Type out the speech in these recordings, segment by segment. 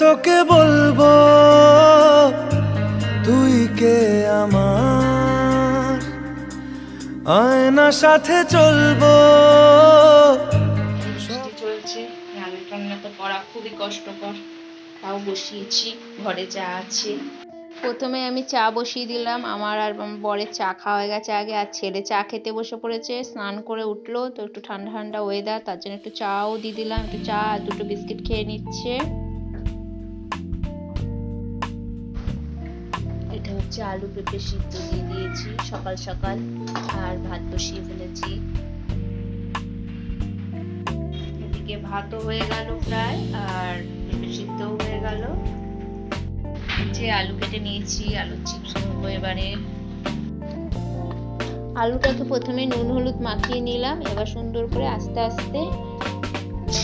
তোকে বলবো তুই কে আমার, আয়না সাথে চলবো। বৃষ্টি চলছে, রান্না টান্না তো করা খুবই কষ্টকর, তাও বসিয়েছি ঘরে যা আছে। প্রথমে আমি চা বসিয়ে দিলাম, আমার আর বরের চা খাওয়া হয়ে গেছে আগে, আর ছেলে চা খেতে বসে পড়েছে, স্নান করে উঠলো তো একটু ঠান্ডা ঠান্ডা ওয়েদার, তার জন্য একটু চাও দিয়ে দিলাম, একটু চা আর দুটো বিস্কিট খেয়ে নিচ্ছে। এটা হচ্ছে আলু পেঁপে সিদ্ধ দিয়ে দিয়েছি সকাল সকাল, আর ভাত বসিয়ে ফেলেছি। এদিকে ভাতও হয়ে গেল প্রায়, আর পেঁপে সিদ্ধও হয়ে গেল। যে আলু কেটে নিয়েছি, আলুর চিপস করবো এবারে। আলুটাকে প্রথমে নুন হলুদ মাখিয়ে নিলাম, এবার সুন্দর করে আস্তে আস্তে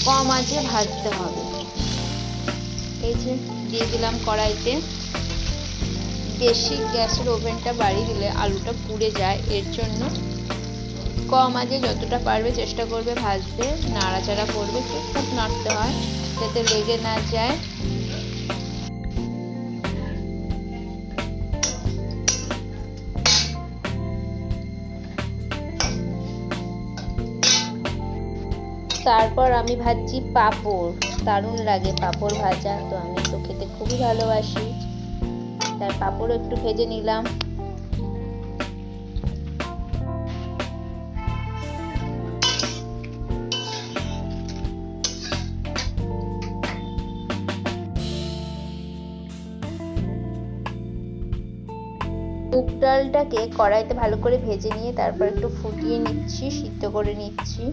কম আঁচে ভাজতে হবে। এই যে দিয়ে দিলাম কড়াইতে। বেশি গ্যাসের ওভেনটা বাড়িয়ে দিলে আলুটা পুড়ে যায়, এর জন্য কম আঁচে যতটা পারবে চেষ্টা করবে ভাজতে, নাড়াচাড়া করবে, খুব নাড়তে হয় যাতে লেগে না যায়। তারপর আমি ভাজছি পাঁপড়, দারুণ লাগে পাঁপড় ভাজা, তো আমি তো খেতে খুবই ভালোবাসি, তার পাঁপড় একটু ভেজে নিলাম। মুগ ডালটাকে কড়াইতে ভালো করে ভেজে নিয়ে তারপর একটু ফুটিয়ে নিচ্ছি, সিদ্ধ করে নিচ্ছি।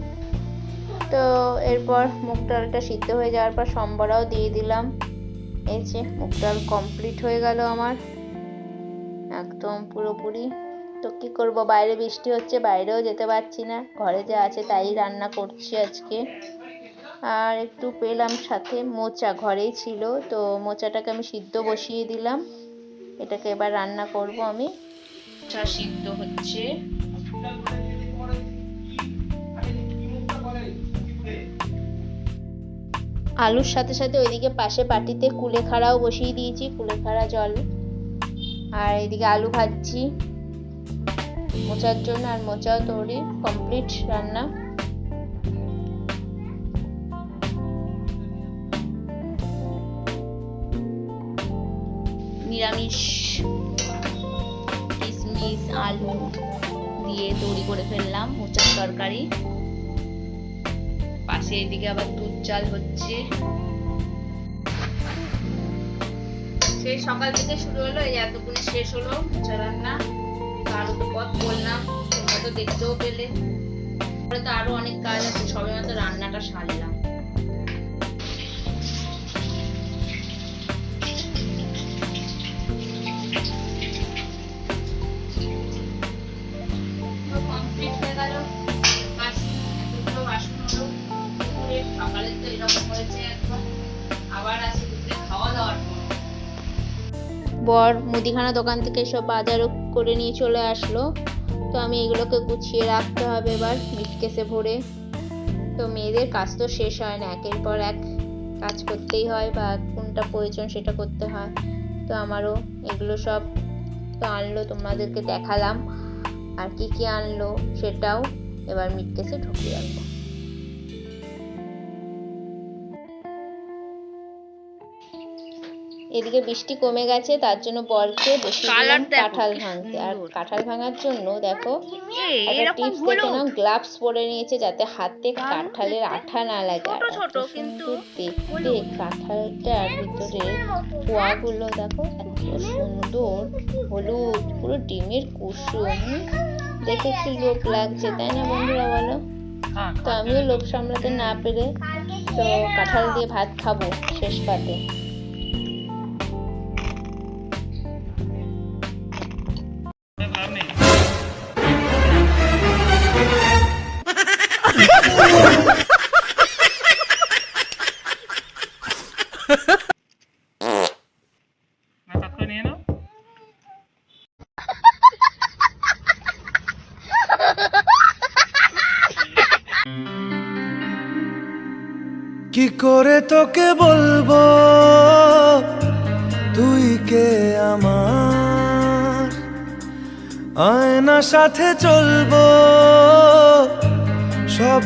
তো এরপর মুগ ডালটা সিদ্ধ হয়ে যাওয়ার পর সম্বরাও দিয়ে দিলাম। এই যে মুগ ডাল কমপ্লিট হয়ে গেল আমার একদম পুরোপুরি। তো কি করব, বাইরে বৃষ্টি হচ্ছে, বাইরেও যেতে পারছি না, ঘরে যা আছে তাই রান্না করছি আজকে। আর একটু পেলাম সাথে মোচা, ঘরেই ছিল, তো মোচাটাকে আমি সিদ্ধ বসিয়ে দিলাম, এটাকে এবার রান্না করব আমি। মোচা সিদ্ধ হচ্ছে। আলুর সাথে সাথে ওইদিকে পাশে বাটিতে কুলেখাড়াও বসিয়ে দিয়েছি, কুলেখাড়া জল। আর এদিকে আলু ভাজছি মোচার জন্য, আর মোচাও তৈরি কমপ্লিট রান্না। নিরামিষ কিশমিশ আলু দিয়ে তৈরি করে ফেললাম মোচার তরকারি। পাশে এদিকে আবার দুধ চাল হচ্ছে, সেই সকাল থেকে শুরু হলো, এই এতক্ষণে শেষ হলো মোচা রান্না। আরো তো পথ বললাম, তোমরা তো দেখতেও পেলে, তো আরো অনেক কাজ আছে, সবে মাত্র রান্নাটা সারলাম। কমপ্লিট হয়ে গেল, সকালে তো এরকম হয়েছে, এখন আবার আছে দুপুরে খাওয়া দাওয়ার পর। বর মুদিখানা দোকান থেকে সব বাজারও করে নিয়ে চলে আসলো, তো আমি এগুলোকে গুছিয়ে রাখতে হবে এবার মিটকেসে ভরে। তো মেয়েদের কাজ তো শেষ হয় না, একের পর এক কাজ করতেই হয়, বা কোনটা প্রয়োজন সেটা করতে হয়। তো আমারও এগুলো সব তো আনলো, তোমাদেরকে দেখালাম, আর কি কি আনলো সেটাও এবার মিটকেসে ঢুকিয়ে রাখবো। এদিকে বৃষ্টি কমে গেছে, তার জন্য বরকে বসিয়ে দিলাম কাঁঠাল ভাঙতে। আর কাঁঠাল ভাঙার জন্য দেখো একটা টিপস দেখে নাও, গ্লাভস পরে নিয়েছে যাতে হাতে কাঁঠালের আঠা না লাগে। আর এত সুন্দর দেখতে কাঁঠালটার ভিতরে কোয়াগুলো দেখো, এত সুন্দর হলুদ, পুরো ডিমের কুসুম, দেখে একটু লোভ লাগছে, তাই না বন্ধুরা বলো? তো আমিও লোভ সামলাতে না পেরে তো কাঁঠাল দিয়ে ভাত খাবো শেষ পাতে। কি করে তোকে বলবো আয়না সাথে চলবো সব